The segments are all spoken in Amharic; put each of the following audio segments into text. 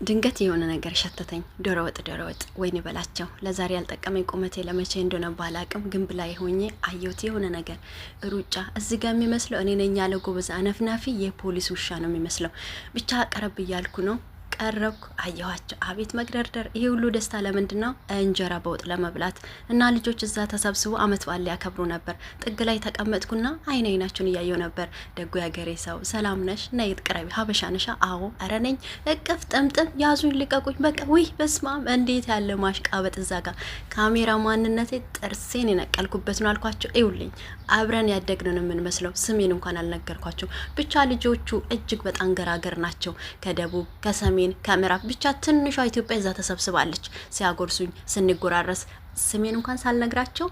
ድንገት የሆነ ነገር ሸተተኝ። ዶሮ ወጥ ወይኔ በላቸው። ለዛሬ ያልጠቀመኝ ቁመቴ ለመቼ እንደሆነ ባላቅም ግንብ ላይ ሆኜ አየሁት። የሆነ ነገር ሩጫ እዚህ ጋር የሚመስለው እኔ ነኝ ያለ ጎበዝ አነፍናፊ የፖሊስ ውሻ ነው የሚመስለው። ብቻ ቀረብ እያልኩ ነው ቀረብኩ፣ አየኋቸው። አቤት መግደርደር! ይሄ ሁሉ ደስታ ለምንድን ነው? እንጀራ በወጥ ለመብላት እና ልጆች እዛ ተሰብስቦ አመት በዓል ሊያከብሩ ነበር። ጥግ ላይ ተቀመጥኩና አይናቸውን እያየው ነበር። ደጉ ያገሬ ሰው ሰላም ነሽ? ነይ ቅረቢ። ሀበሻ ነሻ? አዎ። ኧረ ነኝ። እቅፍ ጥምጥም ያዙኝ ልቀቁኝ። በቃ ውይ በስማም እንዴት ያለ ማሽቃበጥ! እዛ ጋር ካሜራ ማንነቴ ጥርሴን የነቀልኩበት ነው አልኳቸው። ይውልኝ አብረን ያደግነን የምንመስለው። ስሜን እንኳን አልነገርኳቸው። ብቻ ልጆቹ እጅግ በጣም ገራገር ናቸው። ከደቡብ ከሰሜን ከምዕራብ ብቻ ትንሿ ኢትዮጵያ እዛ ተሰብስባለች። ሲያጎርሱኝ ስንጎራረስ ስሜን እንኳን ሳልነግራቸው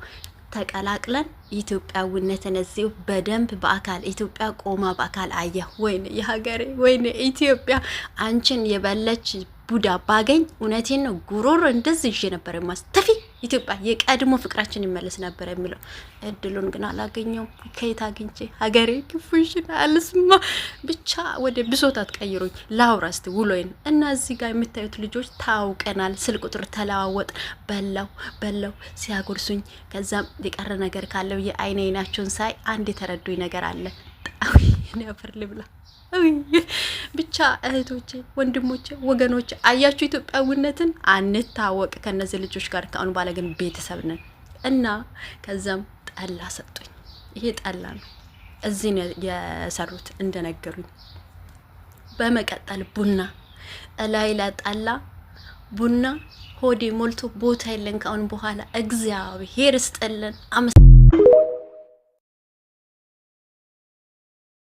ተቀላቅለን ኢትዮጵያዊነትን እዚሁ በደንብ በአካል ኢትዮጵያ ቆማ በአካል አየ። ወይኔ የሀገሬ ወይኔ ኢትዮጵያ! አንቺን የበለች ቡዳ ባገኝ እውነቴን ነው ጉሮሮ እንደዚህ ይዤ ነበር ማስተፊ ኢትዮጵያ የቀድሞ ፍቅራችን ይመለስ ነበር የሚለው። እድሉን ግን አላገኘውም። ከየት አግኝቼ ሀገሬ ክፉሽን አልስማ። ብቻ ወደ ብሶት አትቀይሩኝ። ላውራ እስቲ ውሎዬን እና እዚህ ጋር የምታዩት ልጆች ታውቀናል። ስልክ ቁጥር ተለዋወጥ። በላው ሲያጎርሱኝ። ከዛም የቀረ ነገር ካለው የአይናቸውን ሳይ አንድ የተረዱኝ ነገር አለ። ነበር ልብላ ብቻ እህቶቼ፣ ወንድሞቼ፣ ወገኖቼ አያችሁ ኢትዮጵያዊነትን አንታወቅ ከነዚህ ልጆች ጋር ካሁን ባለ ግን ቤተሰብ ነን እና ከዛም ጠላ ሰጡኝ። ይሄ ጠላ ነው እዚህ የሰሩት እንደነገሩኝ። በመቀጠል ቡና ላይላ ጠላ ቡና ሆዴ ሞልቶ ቦታ የለን ካሁን በኋላ እግዚአብሔር ይስጥልን።